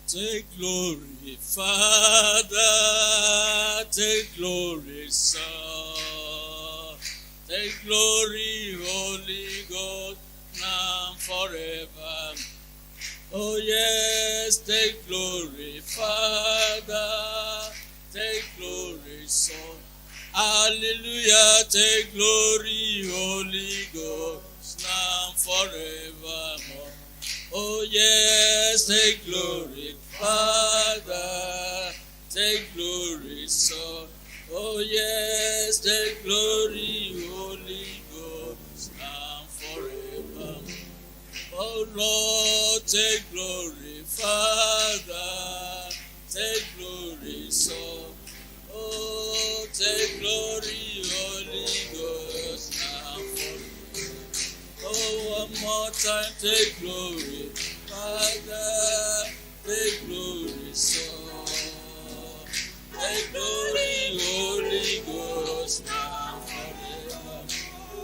Take glory, Father, take glory, Son, take glory, Holy Ghost, now and forever. Oh yes, take glory, Father, take glory, Son. Hallelujah, take glory, Holy Ghost, now and forevermore. Oh yes, take glory, Father, take glory, Son. Oh yes, take glory, Holy Ghost, now and forever. Oh Lord, take glory, Father, take glory, Son. Oh, take glory, Holy Ghost, now and forever. Oh, one more time, take glory, Father, take glory, Son, take glory, Holy Ghost, now and forever.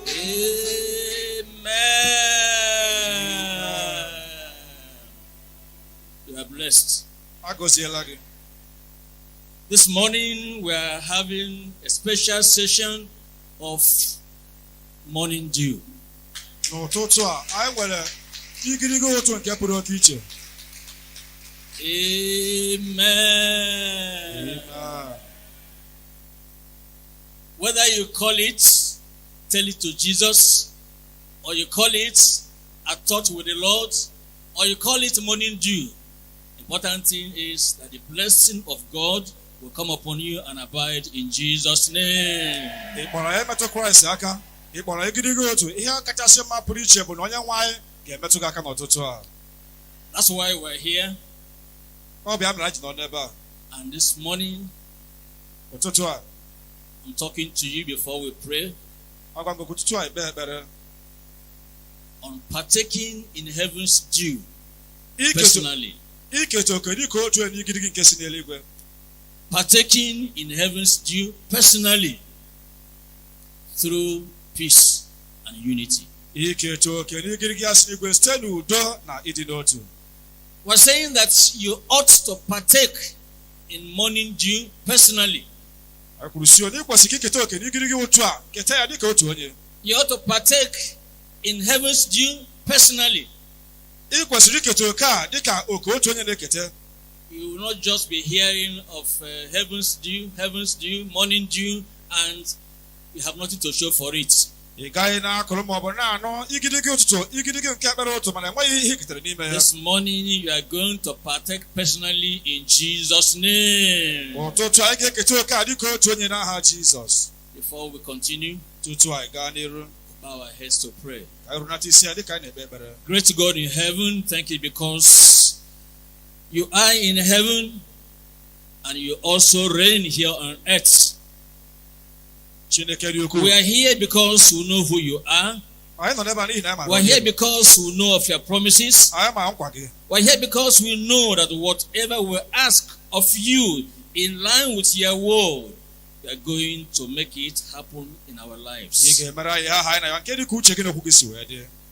Amen. You are blessed. This morning we are having a special session of morning dew. Amen. Whether you call it, tell it to Jesus, or you call it a thought with the Lord, or you call it morning dew, important thing is that the blessing of God will come upon you and abide in Jesus' name. That's why we're here. And this morning, I'm talking to you before we pray on partaking in heaven's dew personally. Partaking in heaven's dew personally through peace and unity. We're saying that you ought to partake in morning dew personally. You ought to partake in heaven's dew personally. You will not just be hearing of heaven's dew, morning dew, and you have nothing to show for it. This morning you are going to partake personally in Jesus' name. Before we continue, bow our heads to pray. Great God in heaven, thank you because you are in heaven and you also reign here on earth. We are here because we know who you are. We are here because we know of your promises. We are here because we know that whatever we ask of you in line with your word, you are going to make it happen in our lives.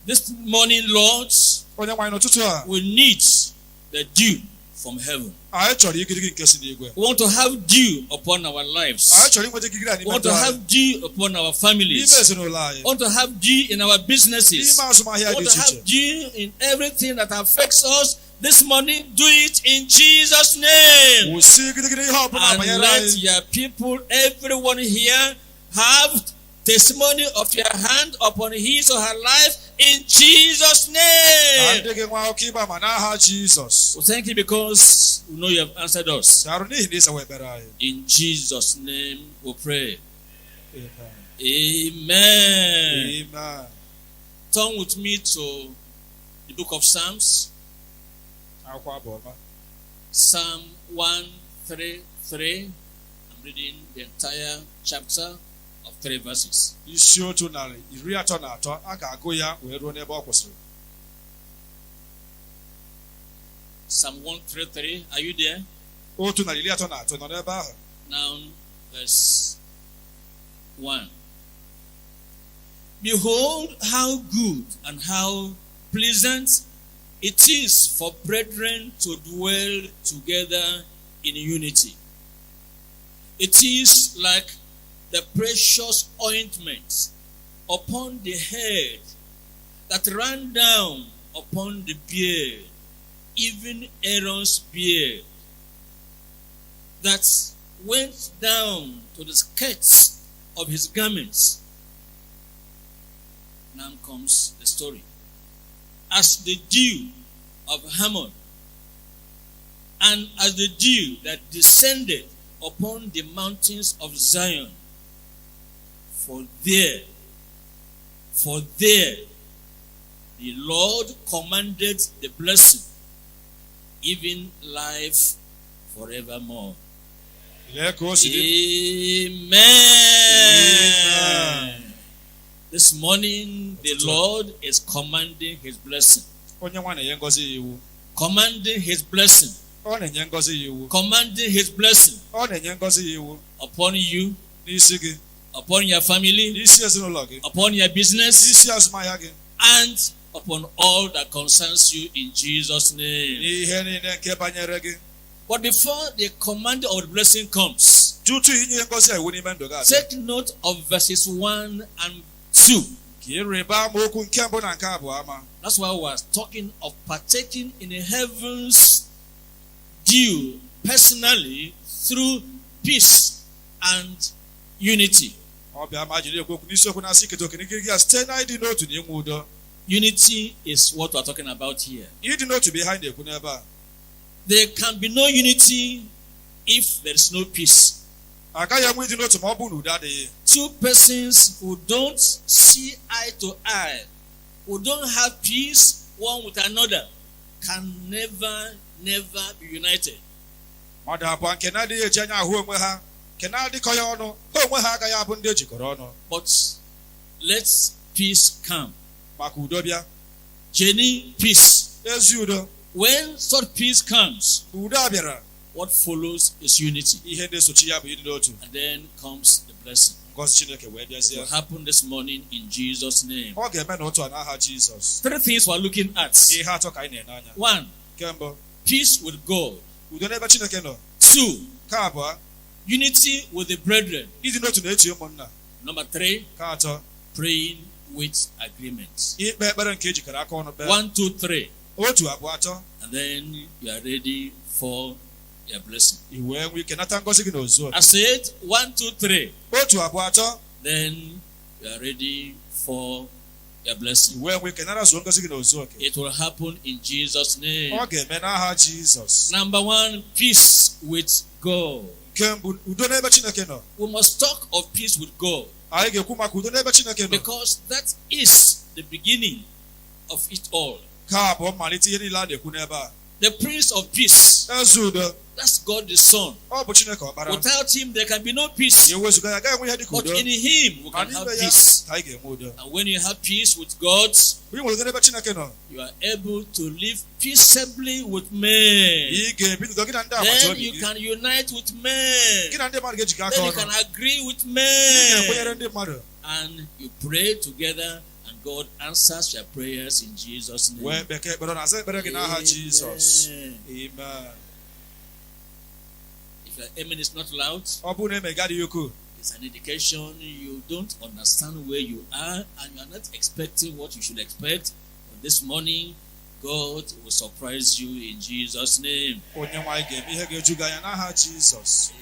This morning, Lord, we need the dew from heaven. We want to have dew upon our lives. We want to have dew upon our families. We want to have dew in our businesses. We want to have dew in everything that affects us. This morning, do it in Jesus' name. And let your people, everyone here, have testimony of your hand upon his or her life in Jesus' name. We thank you because we know you have answered us. In Jesus' name we pray. Amen. Amen. Turn with me to the book of Psalms. Psalm 133. I'm reading the entire chapter of 3 verses. Psalm 133. Are you there? Now, verse 1. Behold, how good and how pleasant It is for brethren to dwell together in unity. It is like the precious ointment upon the head that ran down upon the beard, even Aaron's beard, that went down to the skirts of his garments. Now comes the story. As the dew of Hermon, and as the dew that descended upon the mountains of Zion, for there the Lord commanded the blessing, even life forevermore. Amen. Amen. This morning, the Lord is commanding his blessing. Commanding his blessing. Commanding his blessing upon you, upon your family, upon your business, and upon all that concerns you in Jesus' name. But before the command of the blessing comes, take note of verses 1 and 2. That's why I was talking of partaking in the heavens due personally through peace and unity. Unity is what we're talking about here. There can be no unity if there is no peace. Two persons who don't see eye to eye, who don't have peace one with another, can never be united. But let peace come. Jenny, peace. When such peace comes, what follows is unity. And then comes the blessing. It will happen this morning in Jesus' name. 3 things we're looking at. 1. Peace with God. 2. Unity with the brethren. Number 3. Praying with agreements. 1, 2, 3. And then you are ready for your blessing. I said 1, 2, 3. Then you are ready for your blessing. It will happen in Jesus' name. Number 1, peace with God. We must talk of peace with God, because that is the beginning of it all. The Prince of Peace, that's God the Son. Without him there can be no peace, but in him we can have peace. And when you have peace with God, you are able to live peaceably with men. Then you can unite with men. Then you can agree with men. And you pray together, and God answers your prayers in Jesus' name. Amen. If your amen is not loud, it's an indication you don't understand where you are, and you are not expecting what you should expect. But this morning, God will surprise you in Jesus' name.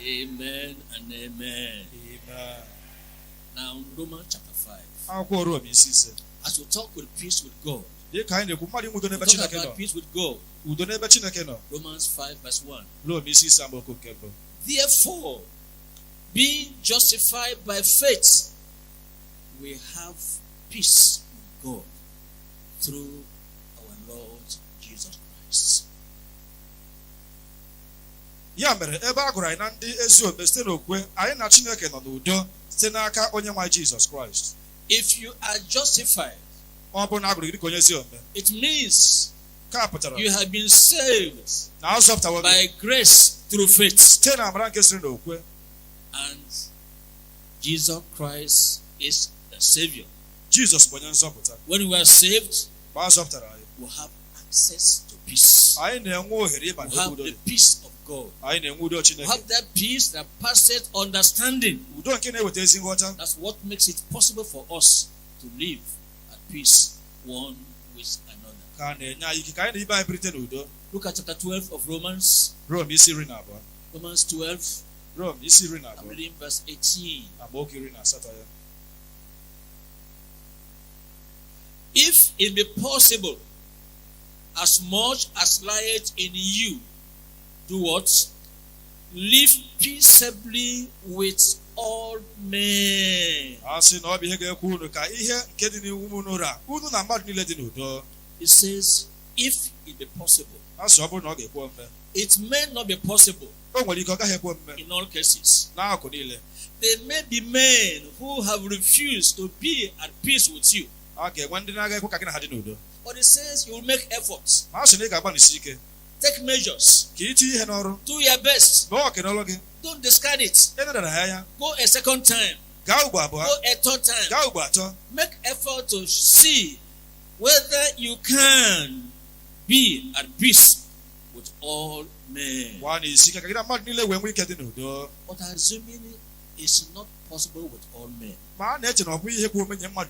Amen and amen. Now, Romans chapter 5. As we talk with peace with God, we talk about peace with God. Romans 5 verse 1. Therefore, being justified by faith, we have peace with God through our Lord Jesus Christ. If you are justified, it means you have been saved by grace through faith. And Jesus Christ is the Savior. When we are saved, we have access to peace. We have the peace of God. We have that peace that passes understanding. That's what makes it possible for us to live at peace one with another. Look at chapter 12 of Romans. Romans 12. I'm reading verse 18. If it be possible, as much as lieth in you, do what? Live peaceably with all men. It says, if it be possible. It may not be possible in all cases. There may be men who have refused to be at peace with you. But it says you will make efforts. Take measures. Do your best. Don't discard it. Go a second time. Go a third time. Make effort to see whether you can be at peace with all men. But assuming it's not possible with all men,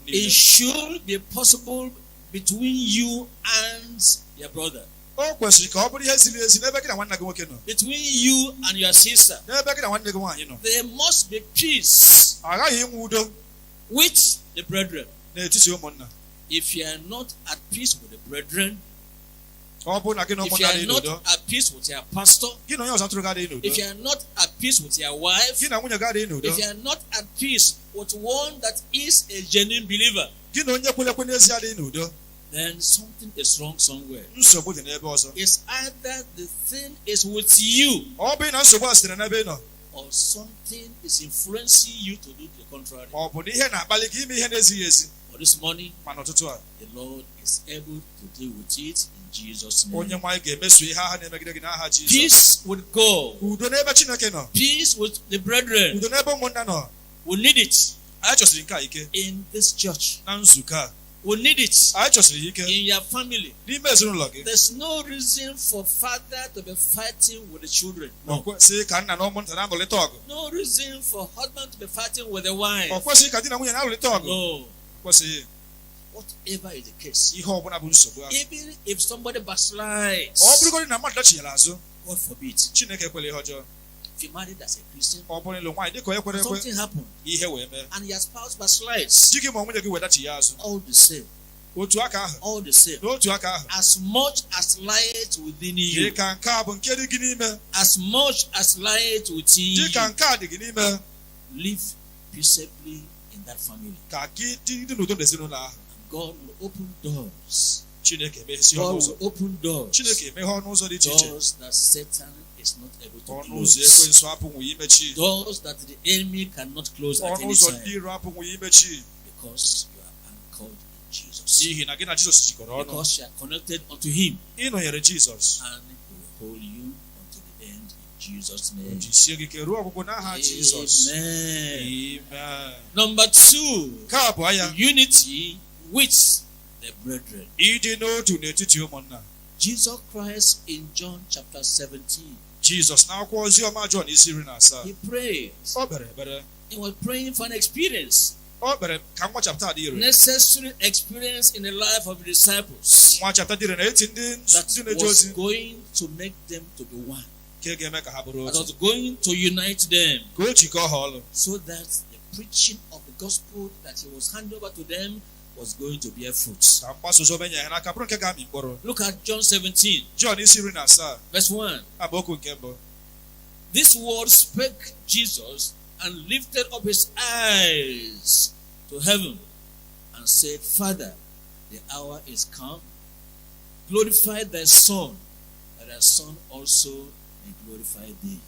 it should be possible between you and your brother. Between you and your sister, there must be peace with the brethren. If you are not at peace with the brethren, if you are not at peace with your pastor, if you are not at peace with your wife, if you are not at peace with one that is a genuine believer, then something is wrong somewhere. It's either the thing is with you, or something is influencing you to do the contrary. But this morning, the Lord is able to deal with it in Jesus' name. Peace with God, peace with the brethren. We need it in this church. We need it in your family. There's no reason for father to be fighting with the children. No reason for husband to be fighting with the wife. No. Whatever is the case, even if somebody backslides, God forbid. If you married as a Christian, something happened, and your spouse backslides, all the same. All the same. As much as light within you, as much as light within you, live peaceably in that family. God will open doors. God will open doors. Doors that Satan is not able to close. Doors that the enemy cannot close at any time. Because you are anchored in Jesus. Because you are connected unto Him. And He will hold you unto the end in Jesus' name. Amen. Number 2, unity with the brethren. Jesus Christ in John chapter 17. Jesus now calls you John. He prayed. He was praying for an experience. Necessary experience in the life of the disciples that was going to make them to be one. That was going to unite them, so that the preaching of the gospel that He was handed over to them was going to bear fruit. Look at John 17, verse 1. This word spake Jesus, and lifted up His eyes to heaven, and said, Father, the hour is come. Glorify Thy Son, that Thy Son also may glorify Thee.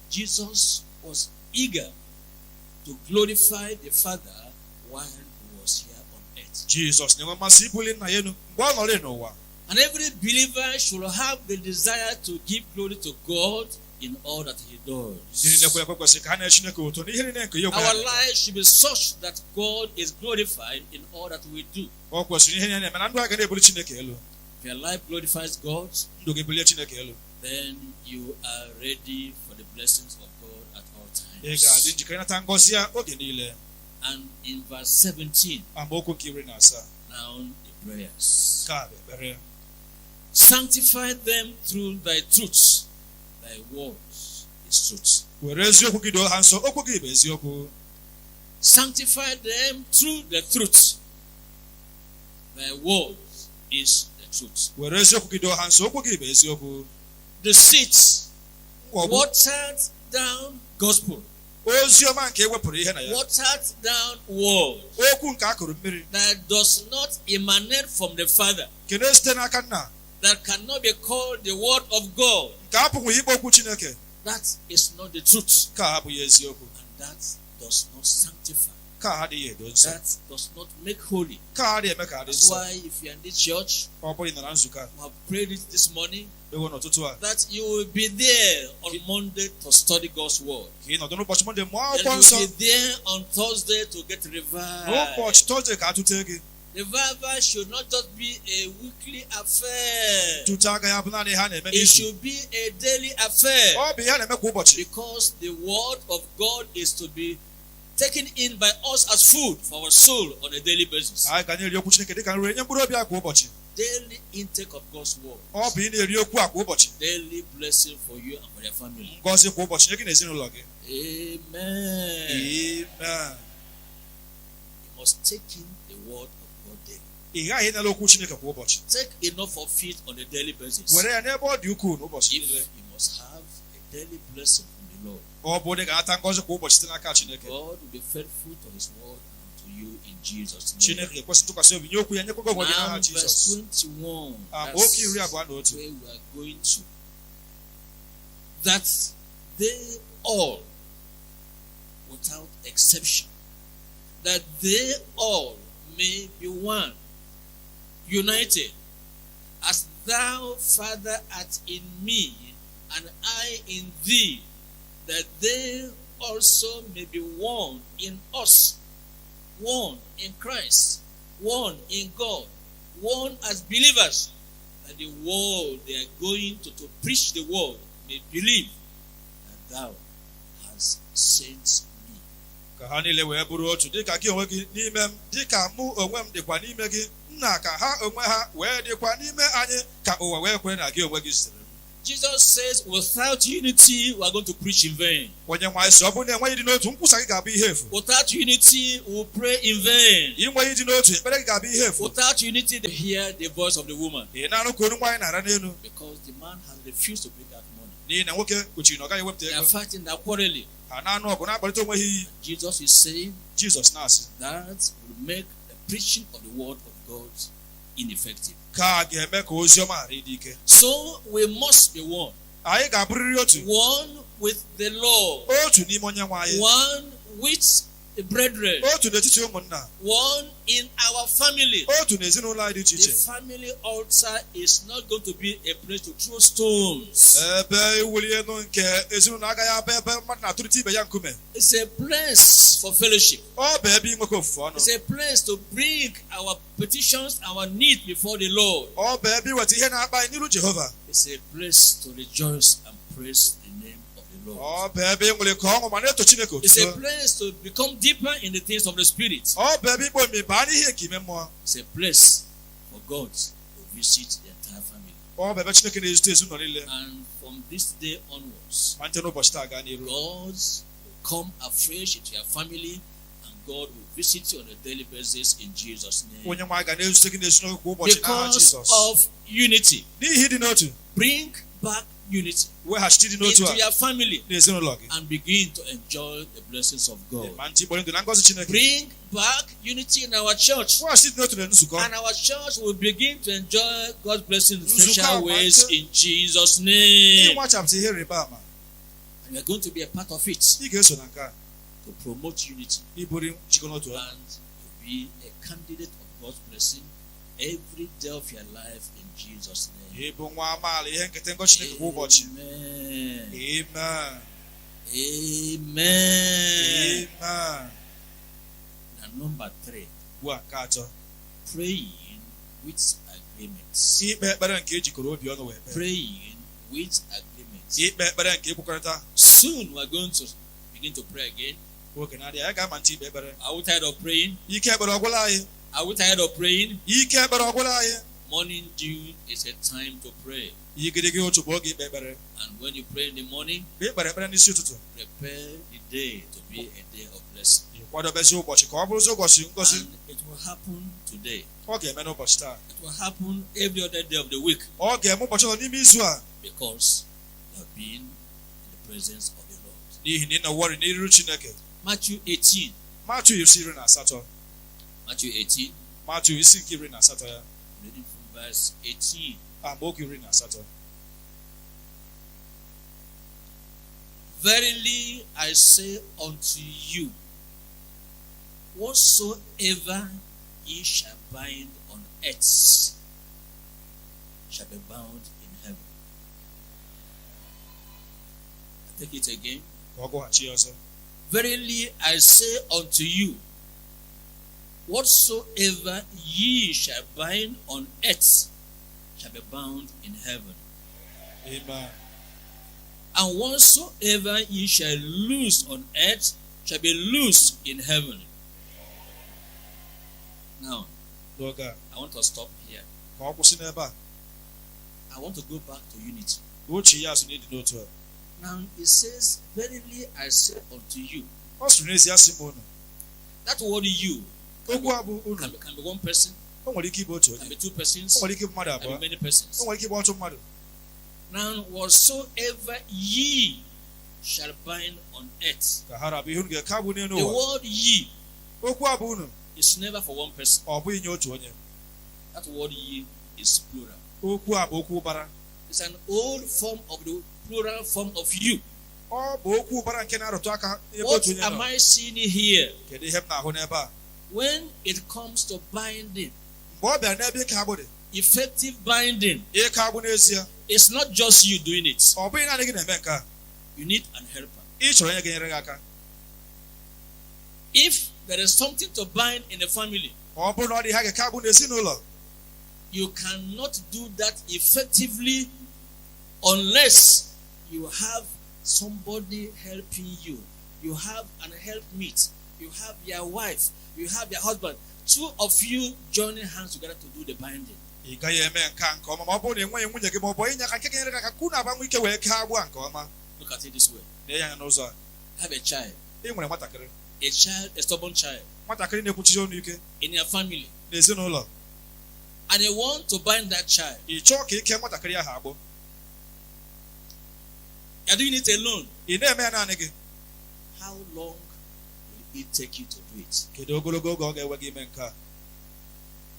Jesus was eager to glorify the Father while He was here on earth. And every believer should have the desire to give glory to God in all that he does. Our life should be such that God is glorified in all that we do. If your life glorifies God, then you are ready for the blessings of God at all times. And in verse 17, now the prayers. Sanctify them through thy truth. Thy word is truth. Sanctify them through the truth. Thy word is the truth. The seeds watered down gospel. Watered down word that does not emanate from the Father, that cannot be called the word of God. That is not the truth. And that does not sanctify. That does not make holy. That's why if you're in this church, we have prayed it this morning, that you will be there on Monday to study God's word. And you will be there on Thursday to get revived. Revival should not just be a weekly affair. It should be a daily affair. Because the word of God is to be taken in by us as food for our soul on a daily basis. Daily intake of God's word. Daily blessing for you and for your family. Amen. Amen. You must take in the word of God daily. Take enough of it on a daily basis. If you must have a daily blessing from the Lord, God will be faithful to his word and to you in Jesus' name. Now, verse 21, that's where we are going to. That they all, without exception, that they all may be one, united, as thou, Father, art in me, and I in thee, that they also may be one in us, one in Christ, one in God, one as believers, that the world they are going to preach the word may believe that thou hast sent me. Jesus says, without unity, we are going to preach in vain. Without unity, we will pray in vain. Without unity, they hear the voice of the woman. Because the man has refused to bring that money. They are fighting, they are quarreling. Jesus is saying that will make the preaching of the word of God ineffective. So we must be one. One with the Lord. One with the brethren. One in our family. The family altar is not going to be a place to throw stones. It's a place for fellowship. It's a place to bring our petitions, our needs before the Lord. It's a place to rejoice and praise the name of the Lord. It's a place to become deeper in the things of the Spirit. It's a place for God to visit the entire family. And from this day onwards, God will come afresh into your family, and God will visit you on a daily basis in Jesus' name. Because of unity. Bring back unity into your family and begin to enjoy the blessings of God. Bring back unity in our church, and our church will begin to enjoy God's blessings in special ways in Jesus' name. And we are going to be a part of it to promote unity and to be a candidate of God's blessing, a every day of your life in Jesus' name. Amen. Amen. Amen. Amen. And number 3. Praying with agreements. Praying with agreements. Soon we are going to begin to pray again. Are we tired of praying? Are we tired of praying? Morning dew is a time to pray. And when you pray in the morning, prepare the day to be a day of blessing. And it will happen today. It will happen every other day of the week. Because you have been in the presence of the Lord. Matthew 18. Matthew 18. Reading from verse 18. Verily I say unto you, whatsoever ye shall bind on earth shall be bound in heaven. I take it again. Verily I say unto you, whatsoever ye shall bind on earth shall be bound in heaven. Amen. And whatsoever ye shall loose on earth shall be loosed in heaven. Now, I want to stop here. I want to go back to unity. Now it says, verily I say unto you. That word you can be one person, can be 2 persons, can be many persons. Now whatsoever ye shall bind on earth. The word ye is never for one person. That word ye is plural. It's an old form of the plural form of you. What am I seeing here? When it comes to binding, effective binding, it's not just you doing it. You need an helper. If there is something to bind in the family, you cannot do that effectively unless you have somebody helping you. You have an helpmeet. You have your wife. You have your husband. 2 of you joining hands together to do the binding. Look at it this way. Have a child. A stubborn child in your family. And you want to bind that child. You're doing it alone. How long will it take you to do it?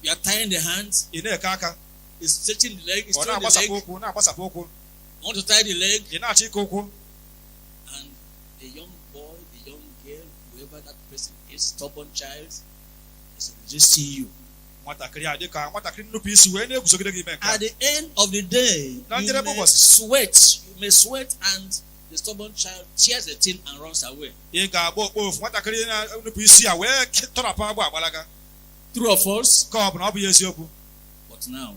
You are tying the hands. It's stretching the leg. It's stretching the leg. You want to tie the leg. And the young boy, the young girl, whoever that person is, stubborn child, is resisting you. At the end of the day, you may sweat and the stubborn child tears the tin and runs away. True or false? But now,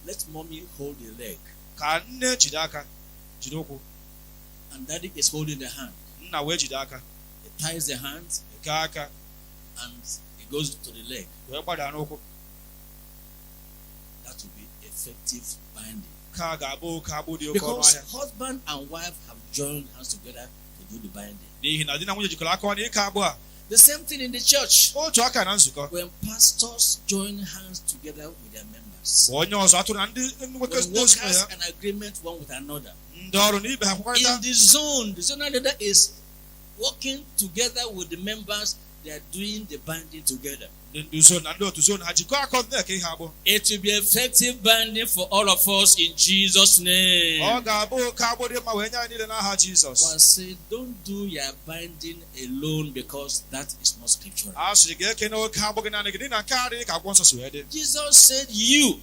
let mommy hold the leg. And daddy is holding the hand. He ties the hand and it goes to the leg. That will be effective binding. Because husband and wife have joined hands together to do the binding. The same thing in the church. When pastors join hands together with their members. When workers have an agreement one with another. In the zone leader is working together with the members they are doing the binding together. It will be effective binding for all of us in Jesus' name. One say, don't do your binding alone because that is not scriptural. Jesus said you.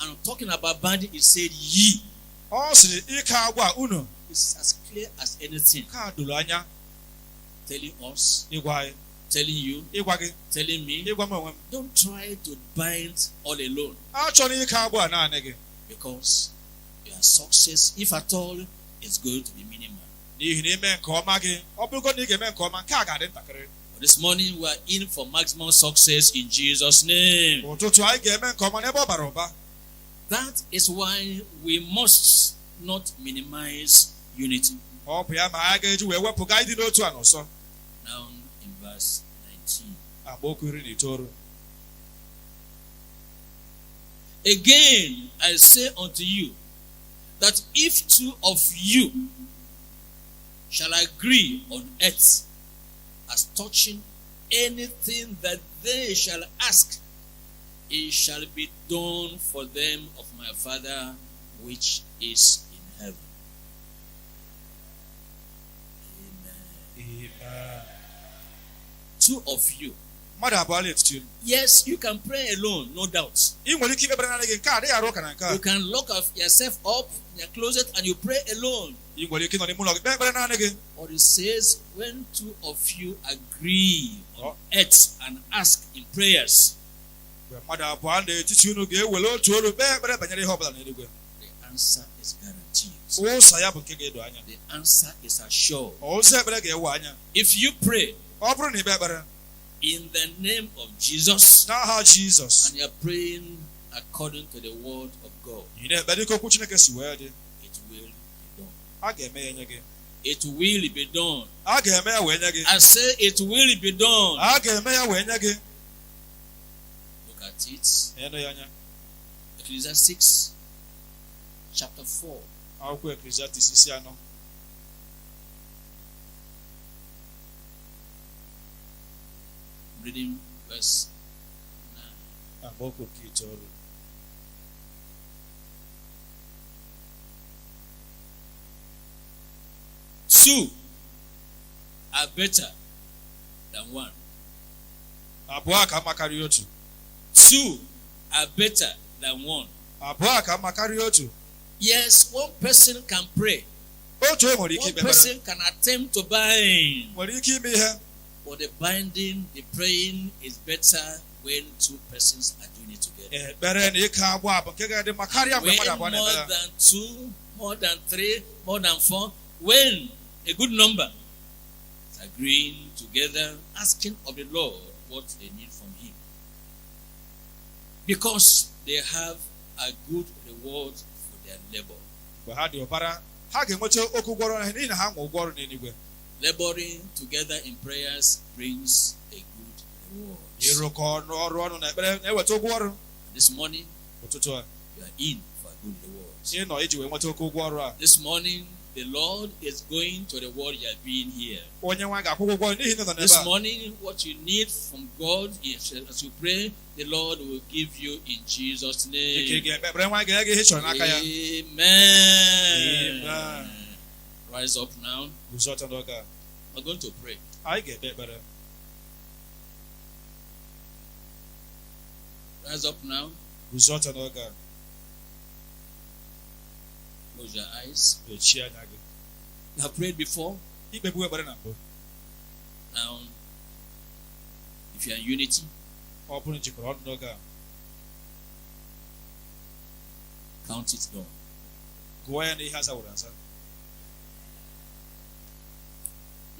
And talking about binding, he said ye. It's as clear as anything. Telling us, telling you, telling me, don't try to bind all alone. Because your success, if at all, is going to be minimal. This morning we are in for maximum success in Jesus' name. That is why we must not minimize unity. Now in verse 19. Again, I say unto you, that if two of you shall agree on earth as touching anything that they shall ask, it shall be done for them of my Father which is in heaven. Amen. Amen. Two of you. Yes, you can pray alone, no doubt. You can lock yourself up in your closet and you pray alone. But it says, when two of you agree on earth and ask in prayers, the answer is guaranteed. The answer is assured. If you pray in the name of Jesus, and you are praying according to the word of God, it will be done. It will be done. I say it will be done. Look at it. Ecclesiastes chapter 4. Reading verse 9. Two are better than one. Two are better than one. Yes, one person can pray. One person can attempt to bind. But the binding, the praying is better when two persons are doing it together. When more than two, more than three, more than four, when a good number is agreeing together, asking of the Lord what they need from Him. Because they have a good reward for their labor. Laboring together in prayers brings a good reward. This morning, you are in for a good reward. This morning, the Lord is going to reward your being here. This morning, what you need from God is, as you pray, the Lord will give you in Jesus' name. Amen. Rise up now. We're going to pray. Rise up now. Close your eyes. You have prayed before. Now, if you are in unity, count it down.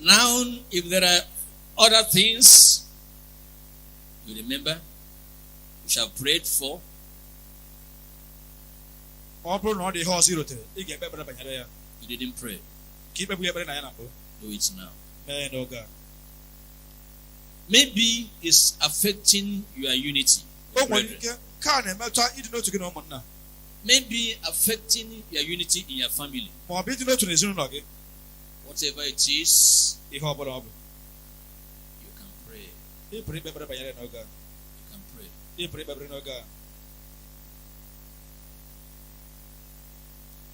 Now, if there are other things you remember, you shall pray it for. You didn't pray. Do it now. Maybe it's affecting your unity. Maybe affecting your unity in your family. Whatever it is, You can pray.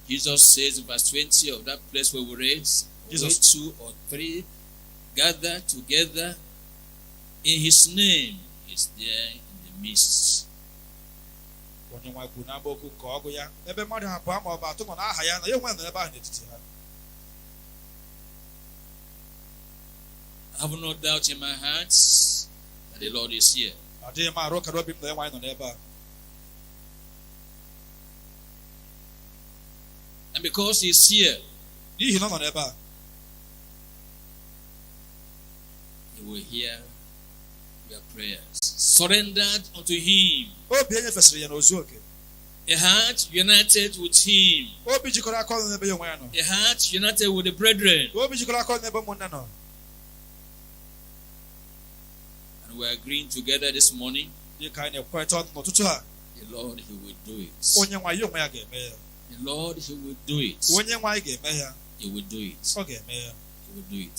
Jesus says in verse 20 of that place where we read, Jesus, 2 or 3 gather together in his name, is there in the midst. I have no doubt in my heart that the Lord is here. And because he's here, he will hear your prayers. Surrendered unto him. A heart united with him. A heart united with the brethren. And we're agreeing together this morning. The Lord, he will do it. The Lord, he will do it. He will do it. He will do it.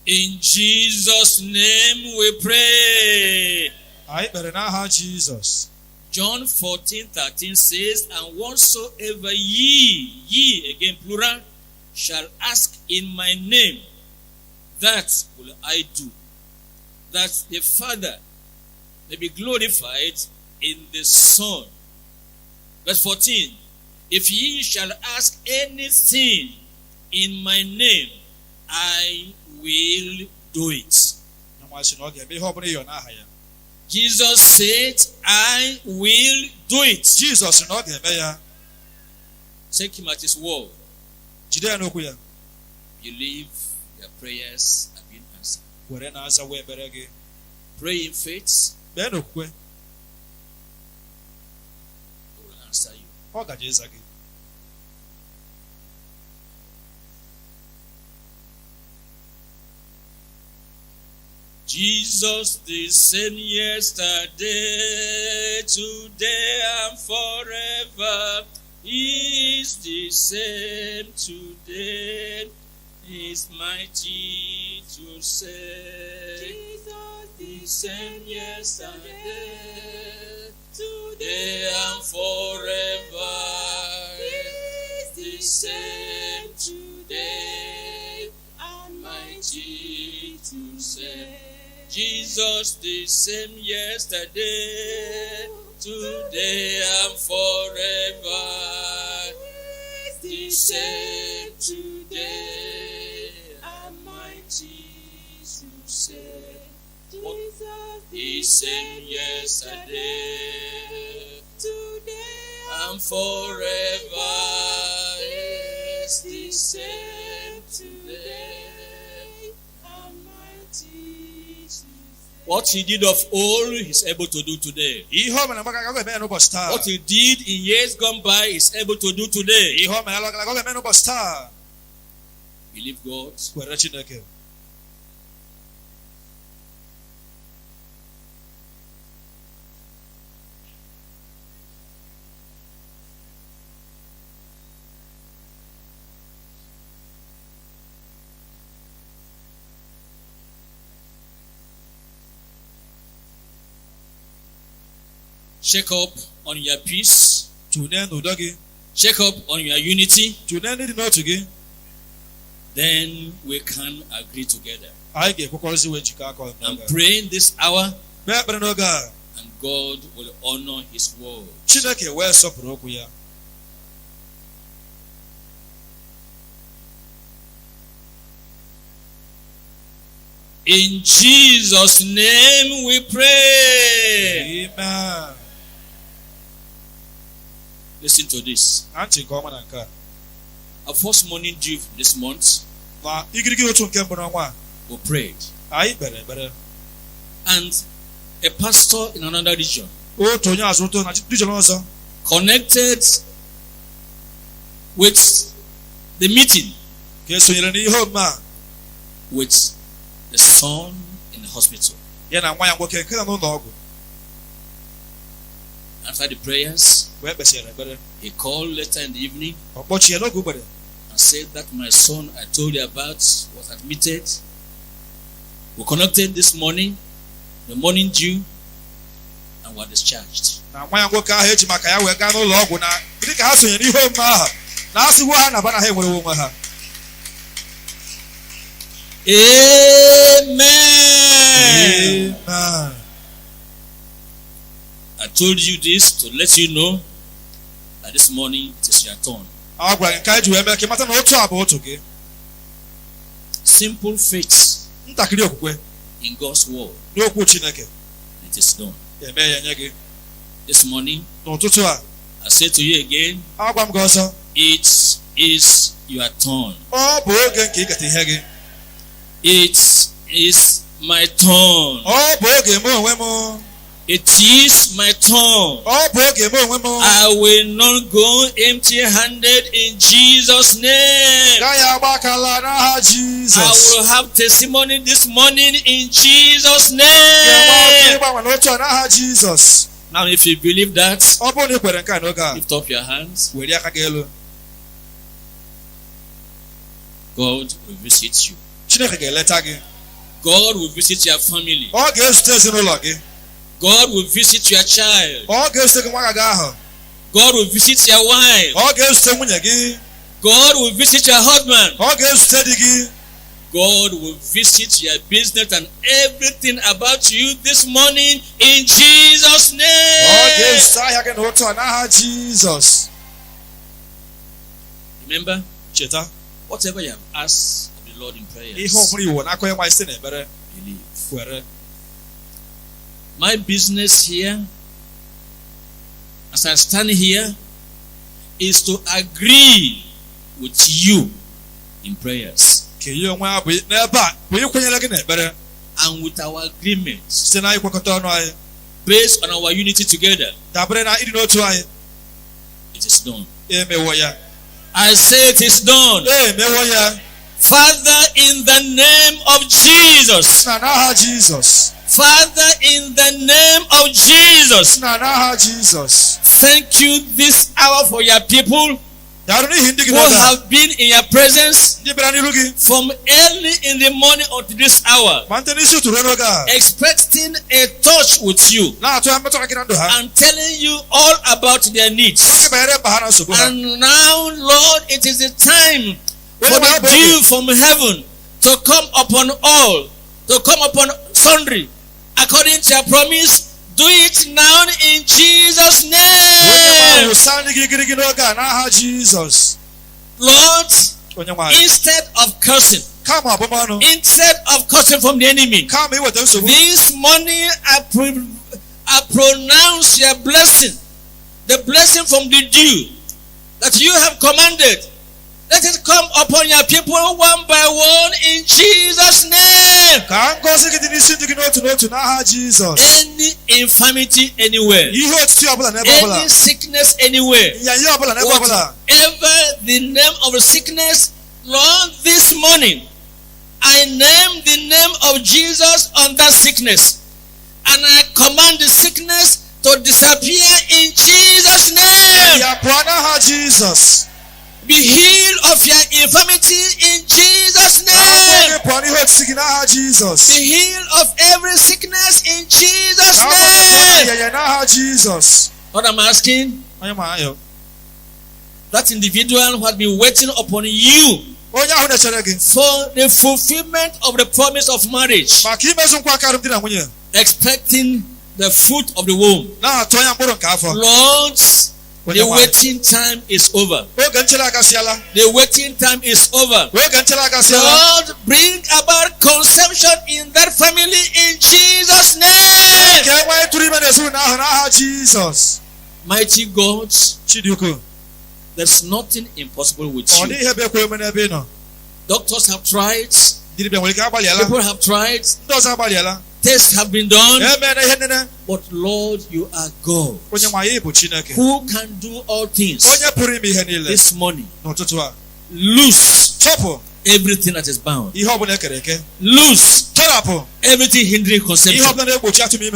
In Jesus' name we pray. Jesus. John 14:13 says, and whatsoever ye again plural, shall ask in my name, that will I do, that the Father may be glorified in the Son. Verse 14, if ye shall ask anything in my name, I will do it. Jesus said, I will do it. Jesus take him at his word. Believe your prayers have been answered. Pray in faith. He will answer you. Jesus the same yesterday, today and forever. He is the same today. He is mighty to save. Jesus the same yesterday, today and forever. He is the same today and mighty to save. Jesus the same yesterday, today and forever. The same today and mighty to save. Jesus the same yesterday, today and forever. Is the same today. What he did of old, he's able to do today. What he did in years gone by, he's able to do today. Believe God. Check up on your peace. Check up on your unity. Then we can agree together. I'm praying this hour, and God will honor his word. In Jesus' name we pray. Amen. Listen to this. Our first morning due this month, we prayed. And a pastor in another region connected with the meeting with the son in the hospital. After the prayers, he called later in the evening and said that my son I told you about was admitted. We connected this morning, the morning dew, and were discharged. Amen. Amen. I told you this to let you know that this morning it is your turn. Simple faith in God's word. It is done. This morning, I say to you again, it is your turn. It is my turn. It is my turn. I will not go empty-handed in Jesus' name. I will have testimony this morning in Jesus' name. Now, if you believe that, lift up your hands. God will visit you. God will visit your family. God will visit your child. God will visit your wife. God will visit your husband. God will visit your business and everything about you this morning in Jesus' name. Remember, whatever you have asked of the Lord in prayers, believe. My business here, as I stand here, is to agree with you in prayers. And with our agreements, based on our unity together, it is done. I say it is done. Father, in the name of Jesus. Father, in the name of Jesus. Thank you this hour for your people who have been in your presence from early in the morning until this hour, expecting a touch with you and telling you all about their needs. And now, Lord, it is the time for the dew from heaven to come upon all, to come upon sundry, according to your promise. Do it now in Jesus' name. Lord, instead of cursing, from the enemy, this morning I pronounce your blessing, the blessing from the dew that you have commanded. Let it come upon your people one by one in Jesus' name. Any infirmity anywhere, any sickness anywhere, whatever the name of the sickness, Lord, this morning I name the name of Jesus on that sickness, and I command the sickness to disappear in Jesus' name. Be healed of your infirmity in Jesus' name. Be healed of every sickness in Jesus' name. What I'm asking, that individual who has been waiting upon you for the fulfillment of the promise of marriage, expecting the fruit of the womb. Lord, the waiting time is over. The waiting time is over. Lord, bring about conception in that family in Jesus' name. Mighty God, there's nothing impossible with you. Doctors have tried. People have tried. tests have been done. But Lord, you are God who can do all things. This morning, loose everything that is bound. Loose everything hindering conception.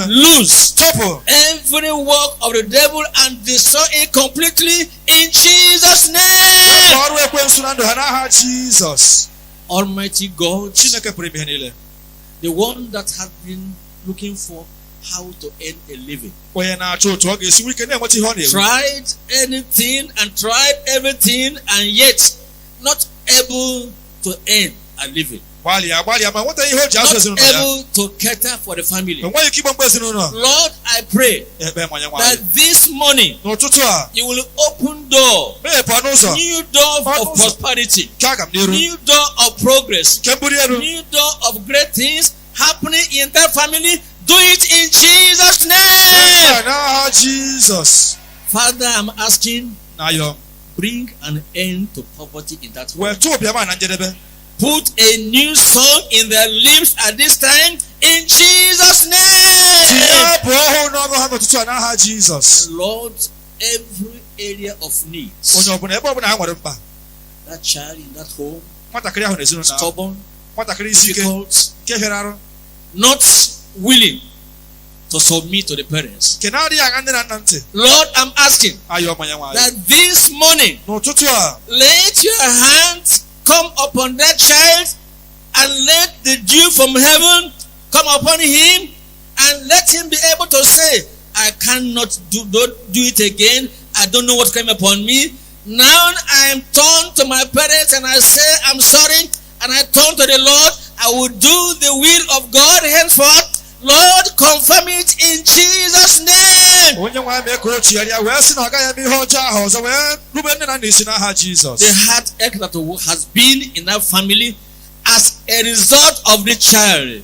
Loose every work of the devil and destroy it completely in Jesus' name. Almighty God, the one that has been looking for how to earn a living, tried anything and tried everything and yet not able to earn a living, not able to cater for the family. Lord, I pray that this morning you will open door, new door of prosperity, new door of progress, new door of great things happening in that family. Do it in Jesus' name. Jesus. Father, I'm asking, bring an end to poverty in that world. Put a new song in their lips at this time in Jesus' name. Lord, every area of needs, that child in that home, stubborn, difficult, not willing to submit to the parents. Lord, I'm asking that this morning, let your hands come upon that child and let the dew from heaven come upon him and let him be able to say, I cannot do it again. I don't know what came upon me. Now I am turned to my parents and I say, I'm sorry. And I turn to the Lord. I will do the will of God henceforth. Lord, confirm it in Jesus' name. The heartache that has been in our family as a result of the child,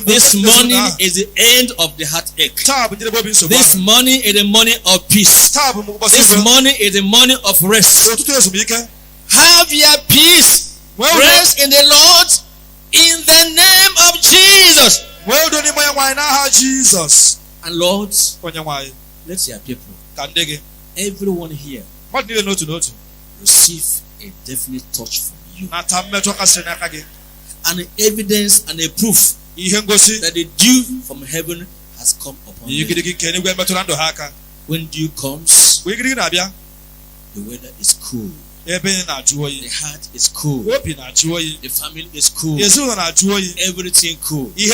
this morning is the end of the heartache. This morning is the morning of peace. This morning is the morning of rest. Have your peace. Rest in the Lord in the name of Jesus. And Lord, let your people, everyone here, receive a definite touch from you, an evidence and a proof that the dew from heaven has come upon you. When dew comes, the weather is cool. The heart is cool. The family is cool. Everything cool. Do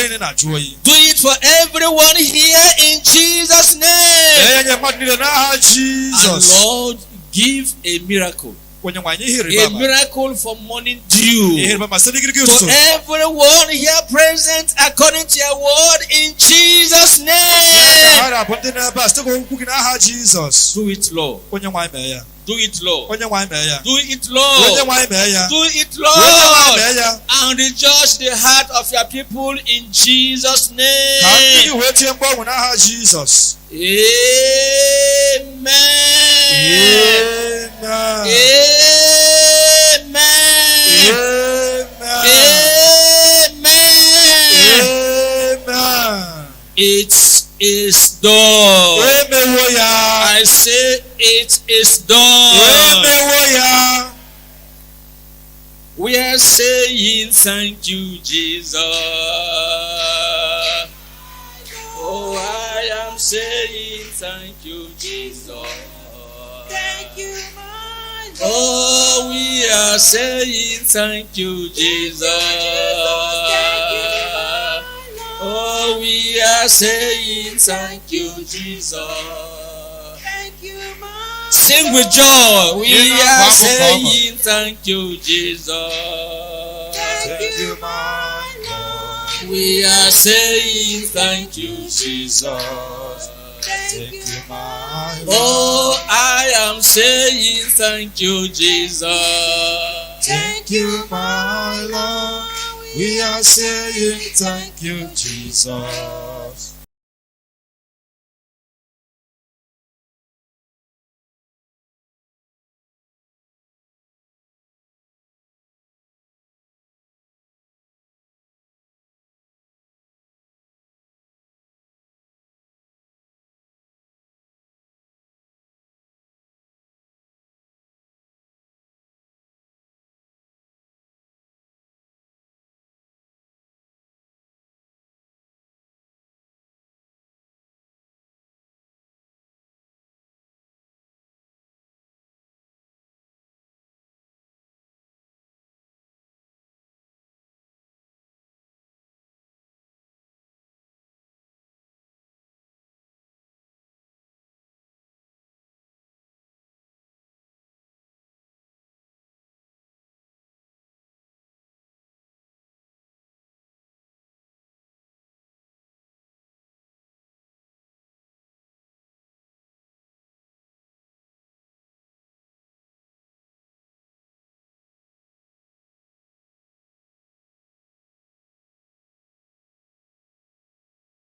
it for everyone here in Jesus' name. And Lord, give a miracle. A miracle for morning dew to everyone here present according to your word in Jesus' name. Do it, Lord. Do it, Lord. Do it, Lord. Do it, Lord. And rejoice the heart of your people in Jesus' name. Amen. Amen. It is done. I say it is done. We are saying thank you, Jesus. Oh, I am saying thank you, Jesus. Thank you, my Lord. Oh, we are saying thank you, Jesus. Oh, we are saying thank you, Jesus. Thank you, my Sing with joy. We are saying thank you, Jesus. Thank you, my Lord. We are saying thank you, Jesus. Thank you, my Lord. Oh, I am saying thank you, Jesus. Thank you, my Lord. We are saying thank you, Jesus.